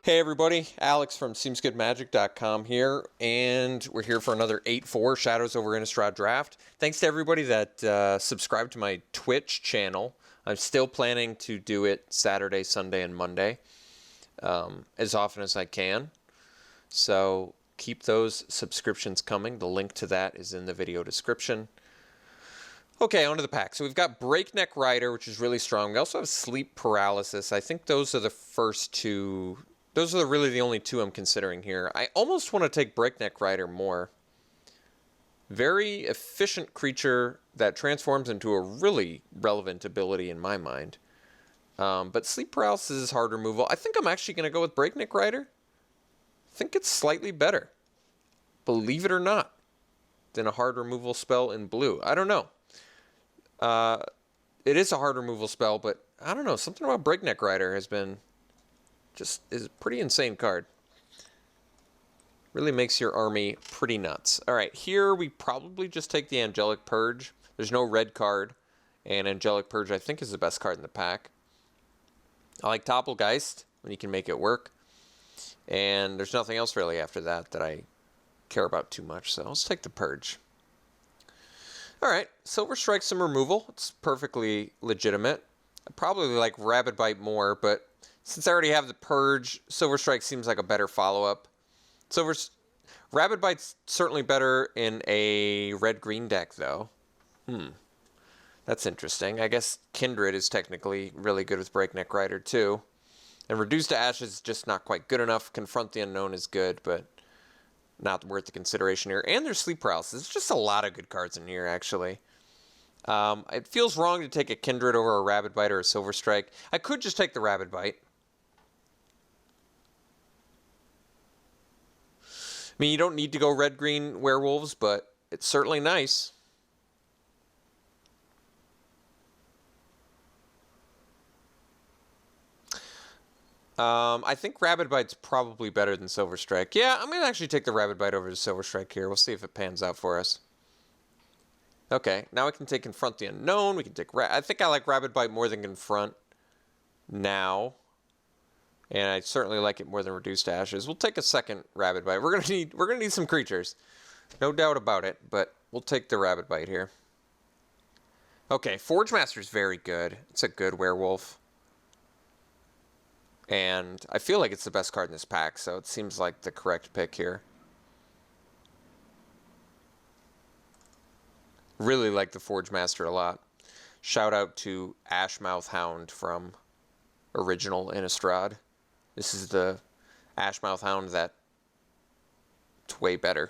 Hey everybody, Alex from SeemsGoodMagic.com here, and we're here for another 8-4 Shadows over Innistrad draft. Thanks to everybody that subscribed to my Twitch channel. I'm still planning to do it Saturday, Sunday, and Monday as often as I can. So keep those subscriptions coming. The link to that is in the video description. Okay, onto the pack. So we've got Breakneck Rider, which is really strong. We also have Sleep Paralysis. I think those are the first two. Those are really the only two I'm considering here. I almost want to take Breakneck Rider more. Very efficient creature that transforms into a really relevant ability in my mind. But Sleep Paralysis is hard removal. I think I'm actually going to go with Breakneck Rider. I think it's slightly better, believe it or not, than a hard removal spell in blue. I don't know. It is a hard removal spell, but I don't know. Something about Breakneck Rider has been is a pretty insane card. Really makes your army pretty nuts. All right, here we probably just take the Angelic Purge. There's no red card, and Angelic Purge I think is the best card in the pack. I like Doppelgeist when you can make it work, and there's nothing else really after that that I care about too much, so let's take the Purge. All right, Silver Strike, some removal. It's perfectly legitimate. I probably like Rabid Bite more, but since I already have the Purge, Silver Strike seems like a better follow-up. Rabid Bite's certainly better in a red-green deck, though. That's interesting. I guess Kindred is technically really good with Breakneck Rider, too. And Reduced to Ashes is just not quite good enough. Confront the Unknown is good, but not worth the consideration here. And there's Sleep Paralysis. There's just a lot of good cards in here, actually. It feels wrong to take a Kindred over a Rabid Bite or a Silver Strike. I could just take the Rabid Bite. I mean, you don't need to go red-green werewolves, but it's certainly nice. I think Rabid Bite's probably better than Silver Strike. Yeah, I'm going to actually take the Rabid Bite over to Silver Strike here. We'll see if it pans out for us. Okay, now we can take Confront the Unknown. We can take I think I like Rabid Bite more than Confront now. And I certainly like it more than Reduced to Ashes. We'll take a second Rabid Bite. We're gonna need some creatures. No doubt about it, but we'll take the Rabid Bite here. Okay, Forge Master's very good. It's a good werewolf. And I feel like it's the best card in this pack, so it seems like the correct pick here. Really like the Forge Master a lot. Shout out to Ashmouth Hound from original Innistrad. This is the Ashmouth Hound that's way better.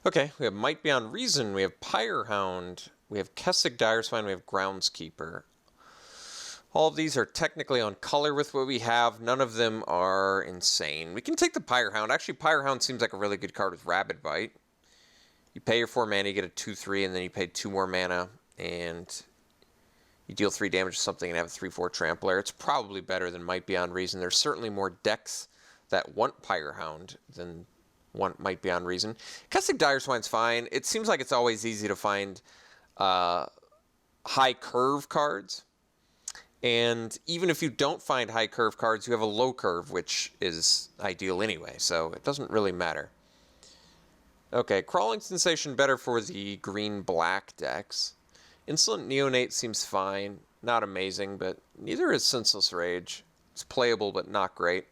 Okay, we have Might Beyond Reason, we have Pyre Hound, we have Kessig Direswine, we have Groundskeeper. All of these are technically on color with what we have. None of them are insane. We can take the Pyre Hound. Actually, Pyre Hound seems like a really good card with Rabid Bite. You pay your 4 mana, you get a 2/3, and then you pay 2 more mana, and you deal 3 damage to something and have a 3/4 Trampler. It's probably better than Might Beyond Reason. There's certainly more decks that want Pyre Hound than want Might Beyond Reason. Kessig Direswine's fine. It seems like it's always easy to find high curve cards. And even if you don't find high curve cards, you have a low curve, which is ideal anyway, so it doesn't really matter. Okay, Crawling Sensation better for the green-black decks. Insolent Neonate seems fine. Not amazing, but neither is Senseless Rage. It's playable, but not great.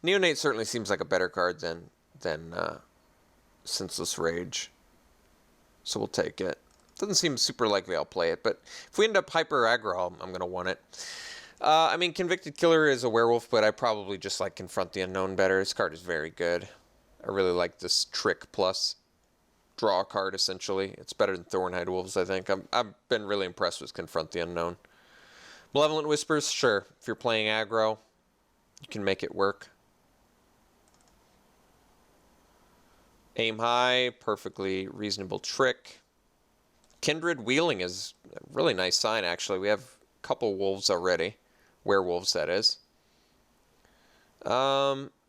Neonate certainly seems like a better card than Senseless Rage. So we'll take it. Doesn't seem super likely I'll play it, but if we end up hyper aggro, I'm going to want it. I mean, Convicted Killer is a werewolf, but I probably just like Confront the Unknown better. This card is very good. I really like this Trick plus draw card, essentially. It's better than Thornhide Wolves, I think. I've been really impressed with Confront the Unknown. Malevolent Whispers, sure. If you're playing aggro, you can make it work. Aim High, perfectly reasonable trick. Kindred Wheeling is a really nice sign, actually. We have a couple wolves already. Werewolves, that is.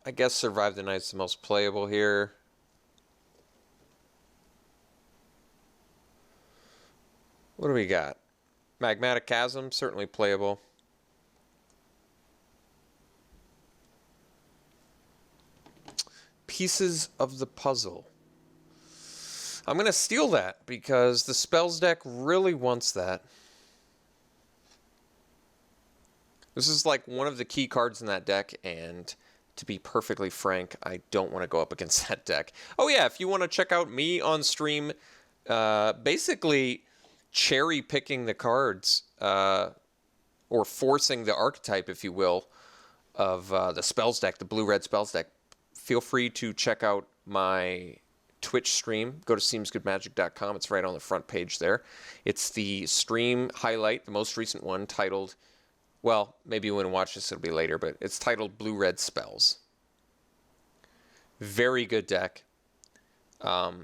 I guess Survive the Night's the most playable here. What do we got? Magmatic Chasm, certainly playable. Pieces of the Puzzle. I'm going to steal that because the spells deck really wants that. This is like one of the key cards in that deck, and to be perfectly frank, I don't want to go up against that deck. Oh yeah, if you want to check out me on stream, basically cherry picking the cards, or forcing the archetype, if you will, of the spells deck, the blue-red spells deck, feel free to check out my Twitch stream. Go to SeemsGoodMagic.com. It's right on the front page there. It's the stream highlight, the most recent one, titled, well, maybe when you watch this it'll be later, but it's titled Blue-Red Spells. Very good deck. All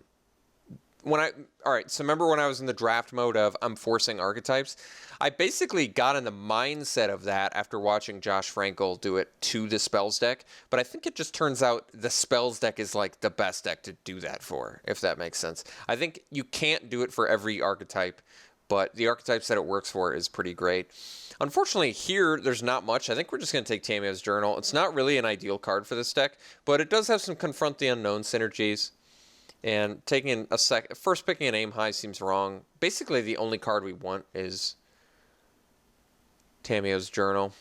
right, so remember when I was in the draft mode of I'm forcing archetypes? I basically got in the mindset of that after watching Josh Frankel do it to the spells deck, but I think it just turns out the spells deck is like the best deck to do that for, if that makes sense. I think you can't do it for every archetype, but the archetypes that it works for is pretty great. Unfortunately, here, there's not much. I think we're just going to take Tamiyo's Journal. It's not really an ideal card for this deck, but it does have some Confront the Unknown synergies. And taking first picking an aim high seems wrong. Basically, the only card we want is Tamiyo's Journal.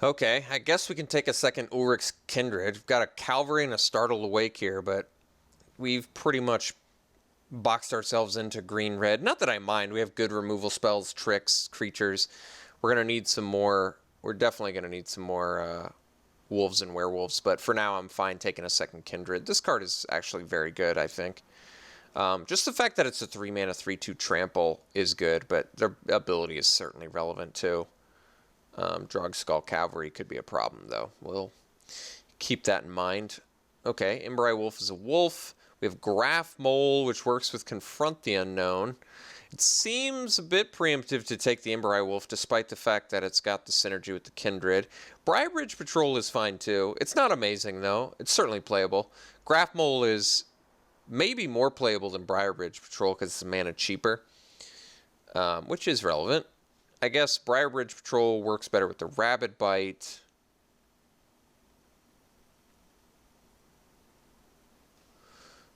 Okay, I guess we can take a second Ulrich's Kindred. We've got a Cavalry and a Startled Awake here, but we've pretty much boxed ourselves into green-red. Not that I mind. We have good removal spells, tricks, creatures. We're going to need some more. We're definitely going to need some more wolves and werewolves, but for now I'm fine taking a second Kindred. This card is actually very good, I think. Just the fact that it's a 3-mana 3/2 trample is good, but their ability is certainly relevant too. Drog Skull Cavalry could be a problem, though. We'll keep that in mind. Okay, Imberai Wolf is a wolf. We have Graph Mole, which works with Confront the Unknown. It seems a bit preemptive to take the Imberai Wolf, despite the fact that it's got the synergy with the Kindred. Briarbridge Patrol is fine, too. It's not amazing, though. It's certainly playable. Graph Mole is maybe more playable than Briarbridge Patrol because it's a mana cheaper, which is relevant. I guess Briarbridge Patrol works better with the Rabid Bite.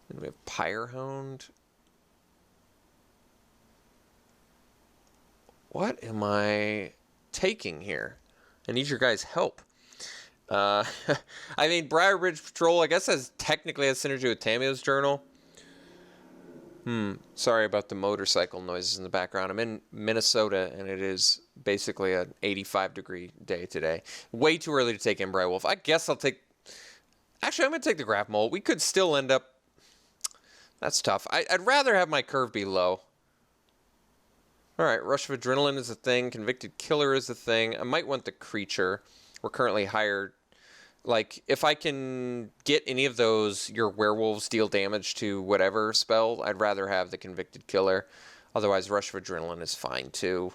Then we have Pyrehound. What am I taking here? I need your guys' help. I mean, Briarbridge Patrol, I guess, technically has synergy with Tamiyo's Journal. Sorry about the motorcycle noises in the background. I'm in Minnesota, and it is basically an 85-degree day today. Way too early to take Imberai Wolf. I guess I'll take... Actually, I'm going to take the Graph Mole. We could still end up... That's tough. I'd rather have my curve be low. Alright, Rush of Adrenaline is a thing. Convicted Killer is a thing. I might want the creature. We're currently higher. Like, if I can get any of those, your werewolves deal damage to whatever spell, I'd rather have the Convicted Killer. Otherwise, Rush of Adrenaline is fine, too.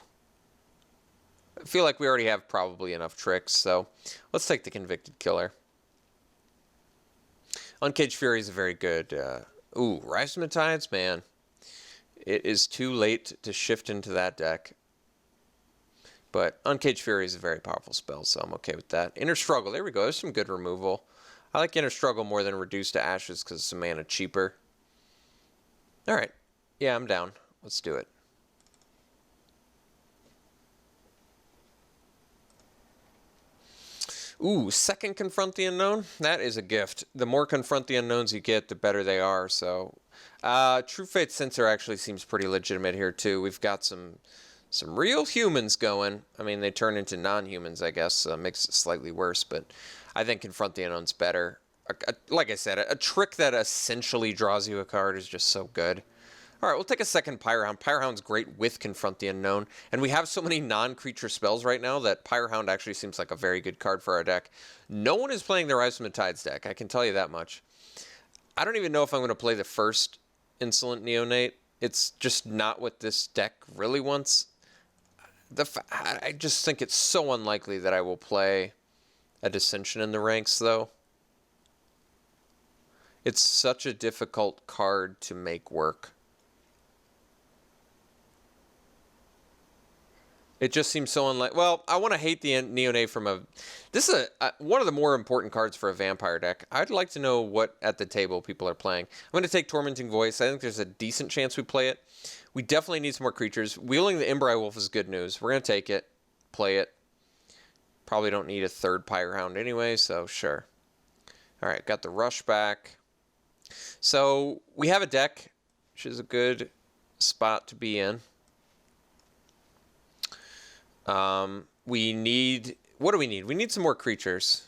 I feel like we already have probably enough tricks, so let's take the Convicted Killer. Uncaged Fury is a very good... Ooh, Rise from the Tides, man. It is too late to shift into that deck. But Uncaged Fury is a very powerful spell, so I'm okay with that. Inner Struggle, there we go. There's some good removal. I like Inner Struggle more than Reduce to Ashes because it's a mana cheaper. Alright. Yeah, I'm down. Let's do it. Ooh, second Confront the Unknown? That is a gift. The more Confront the Unknowns you get, the better they are, so... True Fate Censor actually seems pretty legitimate here, too. We've got some real humans going. I mean, they turn into non-humans, I guess, so it makes it slightly worse, but I think Confront the Unknown's better. Like I said, a trick that essentially draws you a card is just so good. Alright, we'll take a second Pyrehound. Pyrehound's great with Confront the Unknown, and we have so many non-creature spells right now that Pyrehound actually seems like a very good card for our deck. No one is playing the Rise from the Tides deck, I can tell you that much. I don't even know if I'm going to play the first Insolent Neonate. It's just not what this deck really wants. I just think it's so unlikely that I will play a Dissension in the ranks, though. It's such a difficult card to make work. It just seems so unlike. Well, I want to hate the Neonate from a. This is one of the more important cards for a vampire deck. I'd like to know what at the table people are playing. I'm going to take Tormenting Voice. I think there's a decent chance we play it. We definitely need some more creatures. Wheeling the Imbrai Wolf is good news. We're going to take it, play it. Probably don't need a third Pyrohound anyway, so sure. All right, got the Rush back. So we have a deck, which is a good spot to be in. We need, what do we need? We need some more creatures.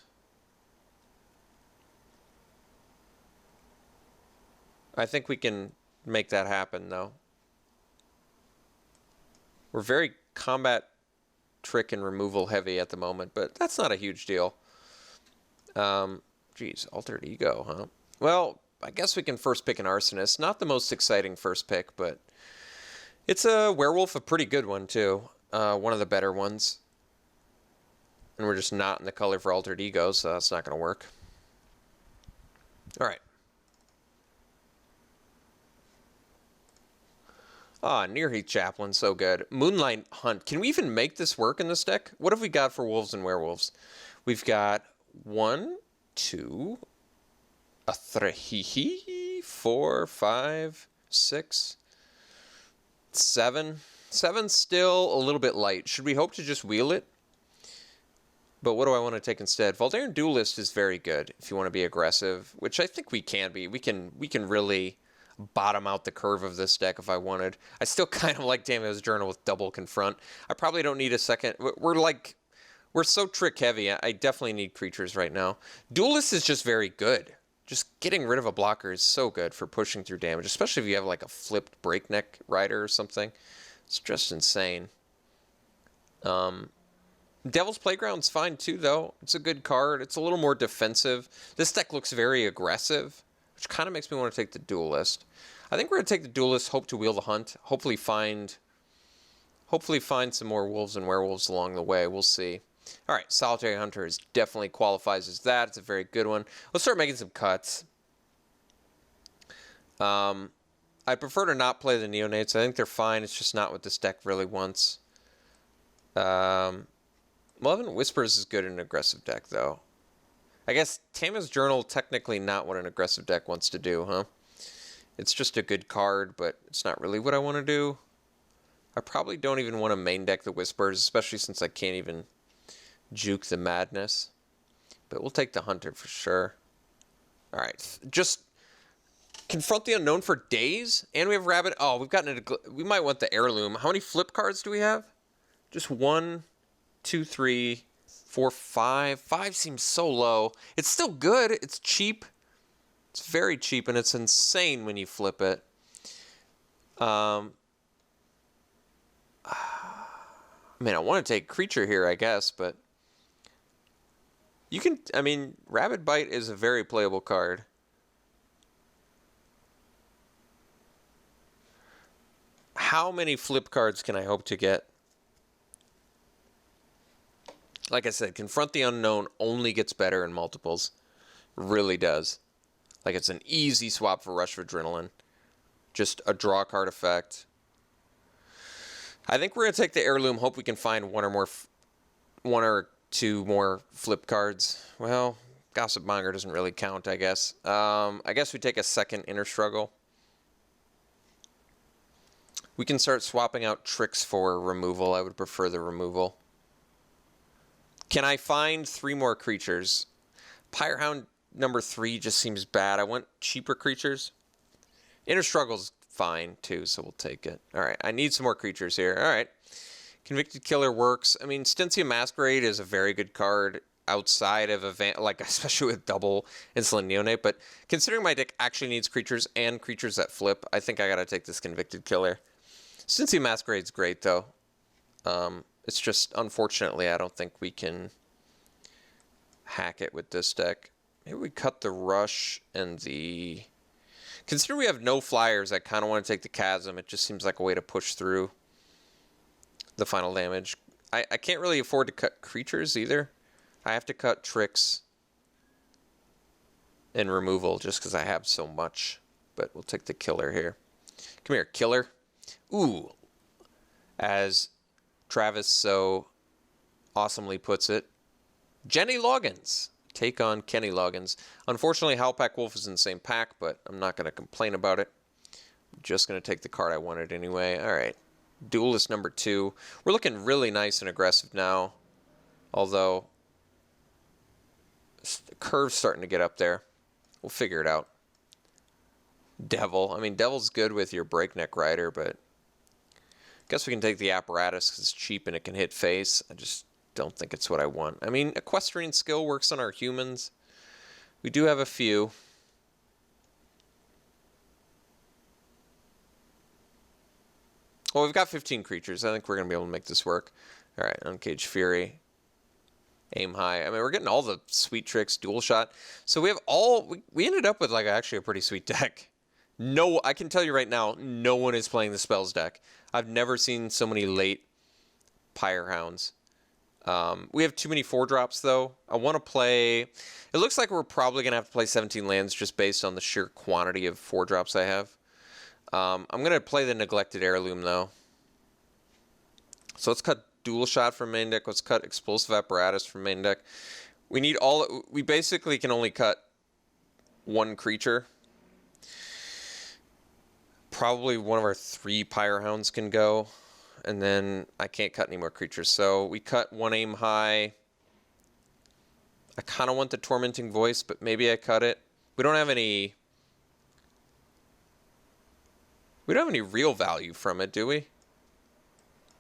I think we can make that happen, though. We're very combat trick and removal heavy at the moment, but that's not a huge deal. Geez, Altered Ego, huh? Well, I guess we can first pick an Arsonist. Not the most exciting first pick, but it's a werewolf, a pretty good one, too. One of the better ones. And we're just not in the color for Altered Ego, so that's not going to work. All right. Ah, Nearheath Chaplain, so good. Moonlight Hunt. Can we even make this work in this deck? What have we got for wolves and werewolves? We've got 1, 2, 3, 4, 5, 6, 7. 7's still a little bit light. Should we hope to just wheel it? But what do I want to take instead? Voldaren Duelist is very good if you want to be aggressive, which I think we can be. We can really bottom out the curve of this deck if I wanted. I still kind of like Damon's Journal with double confront. I probably don't need a second. We're so trick heavy. I definitely need creatures right now. Duelist is just very good. Just getting rid of a blocker is so good for pushing through damage, especially if you have like a flipped Breakneck Rider or something. It's just insane. Devil's Playground's fine too, though. It's a good card. It's a little more defensive. This deck looks very aggressive, which kind of makes me want to take the Duelist. I think we're going to take the Duelist, hope to wheel the Hunt, hopefully find some more wolves and werewolves along the way. We'll see. All right, Solitary Hunter definitely qualifies as that. It's a very good one. Let's start making some cuts. I prefer to not play the Neonates. I think they're fine. It's just not what this deck really wants. Malevolent Whispers is good in an aggressive deck, though. I guess Tama's Journal, technically not what an aggressive deck wants to do, huh? It's just a good card, but it's not really what I want to do. I probably don't even want to main deck the Whispers, especially since I can't even juke the Madness. But we'll take the Hunter for sure. All right, just confront the unknown for days, and we have Rabbit. Oh, we might want the Heirloom. How many flip cards do we have? Just 1, 2, 3, 4, 5. 5 seems so low. It's still good. It's cheap. It's very cheap, and it's insane when you flip it. I mean, I want to take Creature here, I guess, but you can. I mean, Rabid Bite is a very playable card. How many flip cards can I hope to get? Like I said, Confront the Unknown only gets better in multiples. Really does. Like, it's an easy swap for Rush of Adrenaline. Just a draw card effect. I think we're going to take the Heirloom, hope we can find one or two more flip cards. Well, Gossip Monger doesn't really count, I guess. I guess we take a second Inner Struggle. We can start swapping out tricks for removal. I would prefer the removal. Can I find 3 more creatures? Pyrohound number 3 just seems bad. I want cheaper creatures. Inner Struggle's fine, too, so we'll take it. All right, I need some more creatures here. All right. Convicted Killer works. I mean, Stensia Masquerade is a very good card outside of like, especially with double Insolent Neonate, but considering my deck actually needs creatures and creatures that flip, I think I gotta take this Convicted Killer. Stensia Masquerade's great, though. It's just, unfortunately, I don't think we can hack it with this deck. Maybe we cut the Rush and the... Considering we have no flyers, I kind of want to take the Chasm. It just seems like a way to push through the final damage. I can't really afford to cut creatures either. I have to cut tricks. in removal just because I have so much. But we'll take the killer here. Come here, killer. Ooh. As Travis so awesomely puts it, Jenny Loggins. Take on Kenny Loggins. Unfortunately, Howlpack Wolf is in the same pack, but I'm not going to complain about it. I'm just going to take the card I wanted anyway. All right. Duelist number 2. We're looking really nice and aggressive now. Although, the curve's starting to get up there. We'll figure it out. Devil. I mean, Devil's good with your Breakneck Rider, but I guess we can take the Apparatus because it's cheap and it can hit face. I just don't think it's what I want. I mean, Equestrian Skill works on our humans. We do have a few. Well, we've got 15 creatures. I think we're going to be able to make this work. All right, Uncaged Fury. Aim high. I mean, we're getting all the sweet tricks, dual shot. So we have all... We ended up with, like, actually a pretty sweet deck. No, I can tell you right now, no one is playing the Spells deck. I've never seen so many late Pyre Hounds. We have too many 4-drops, though. I want to play... It looks like we're probably going to have to play 17 lands just based on the sheer quantity of 4-drops I have. I'm going to play the Neglected Heirloom, though. So let's cut Dual Shot from main deck. Let's cut Explosive Apparatus from main deck. We need all... We basically can only cut one creature. Probably one of our 3 Pyre Hounds can go. And then I can't cut any more creatures. So we cut one Aim High. I kind of want the Tormenting Voice, but maybe I cut it. We don't have any... We don't have any real value from it, do we?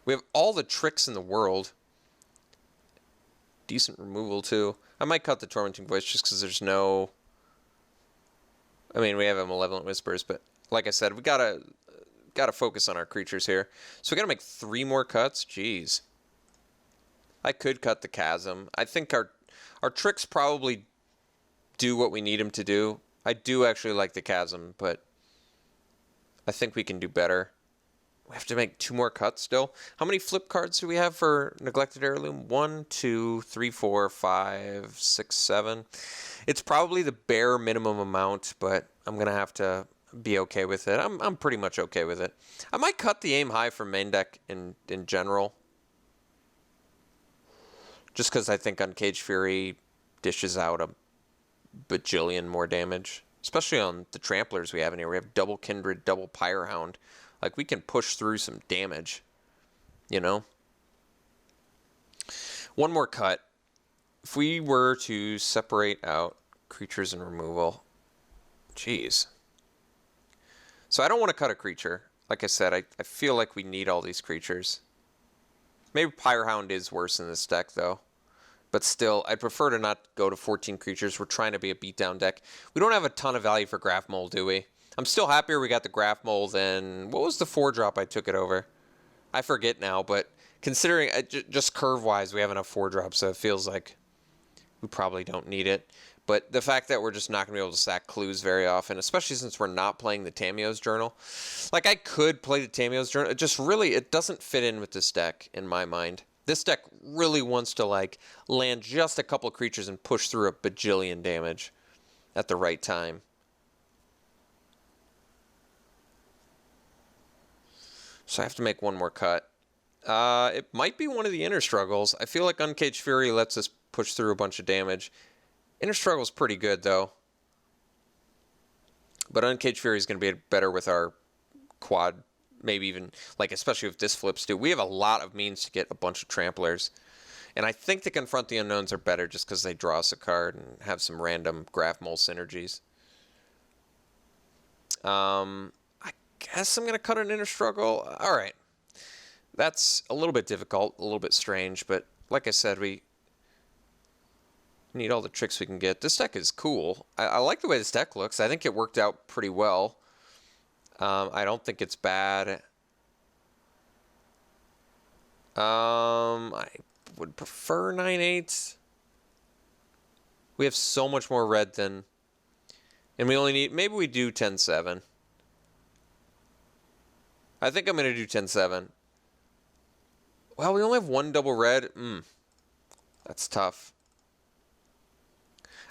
We have all the tricks in the world. Decent removal, too. I might cut the Tormenting Voice just because there's no... I mean, we have a Malevolent Whispers, but like I said, we gotta focus on our creatures here. So we gotta make 3 more cuts? Jeez. I could cut the Chasm. I think our tricks probably do what we need them to do. I do actually like the Chasm, but I think we can do better. We have to make 2 more cuts still. How many flip cards do we have for Neglected Heirloom? 1, 2, 3, 4, 5, 6, 7. It's probably the bare minimum amount, but I'm going to have to be okay with it. I'm pretty much okay with it. I might cut the Aim High from main deck in general. Just because I think Uncaged Fury dishes out a bajillion more damage. Especially on the Tramplers we have in here. We have double Kindred, double Pyre Hound. Like, we can push through some damage. You know? One more cut. If we were to separate out creatures and removal... Jeez. So I don't want to cut a creature. Like I said, I feel like we need all these creatures. Maybe Pyre Hound is worse in this deck, though. But still, I'd prefer to not go to 14 creatures. We're trying to be a beatdown deck. We don't have a ton of value for Graph Mole, do we? I'm still happier we got the Graph Mole than... What was the 4-drop I took it over? I forget now, but considering... just curve-wise, we have enough 4-drops, so it feels like we probably don't need it. But the fact that we're just not going to be able to sack clues very often, especially since we're not playing the Tamiyo's Journal. Like, I could play the Tamiyo's Journal. It just really... It doesn't fit in with this deck, in my mind. This deck really wants to, like, land just a couple creatures and push through a bajillion damage at the right time. So I have to make one more cut. It might be one of the Inner Struggles. I feel like Uncaged Fury lets us push through a bunch of damage. Inner Struggle's pretty good, though. But Uncaged Fury is going to be better with our quad. Maybe even, like, especially if this flips too. We have a lot of means to get a bunch of Tramplers. And I think the Confront the Unknowns are better just because they draw us a card and have some random Graph Mole synergies. I guess I'm going to cut an Inner Struggle. All right. That's a little bit difficult, a little bit strange, but like I said, we need all the tricks we can get. This deck is cool. I like the way this deck looks. I think it worked out pretty well. I don't think it's bad. I would prefer 9/8. We have so much more red than... And we only need... Maybe we do 10/7. I think I'm going to do 10/7. Well, we only have 1 double red. That's tough.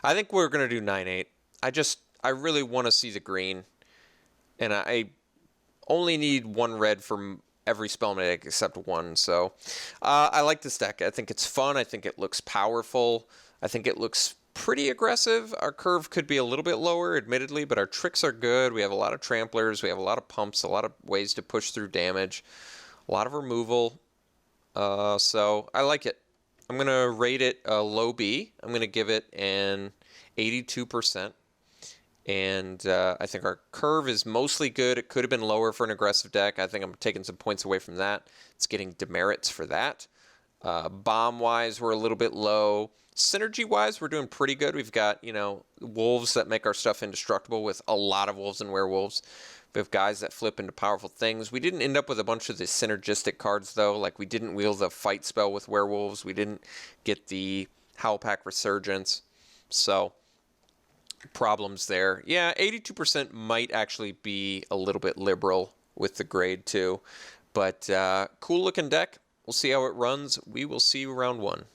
I think we're going to do 9/8. I really want to see the green, and I only need one red from every spell in my deck except one. So I like this deck. I think it's fun. I think it looks powerful. I think it looks pretty aggressive. Our curve could be a little bit lower, admittedly, but our tricks are good. We have a lot of tramplers. We have a lot of pumps, a lot of ways to push through damage, a lot of removal. So I like it. I'm going to rate it a low B. I'm going to give it an 82%. And I think our curve is mostly good. It could have been lower for an aggressive deck. I think I'm taking some points away from that. It's getting demerits for that. Bomb-wise, we're a little bit low. Synergy-wise, we're doing pretty good. We've got, wolves that make our stuff indestructible with a lot of wolves and werewolves. We have guys that flip into powerful things. We didn't end up with a bunch of the synergistic cards, though. Like, we didn't wield the fight spell with werewolves. We didn't get the Howlpack Resurgence. So, problems there. Yeah, 82% might actually be a little bit liberal with the grade, too. But cool-looking deck. We'll see how it runs. We will see you round 1.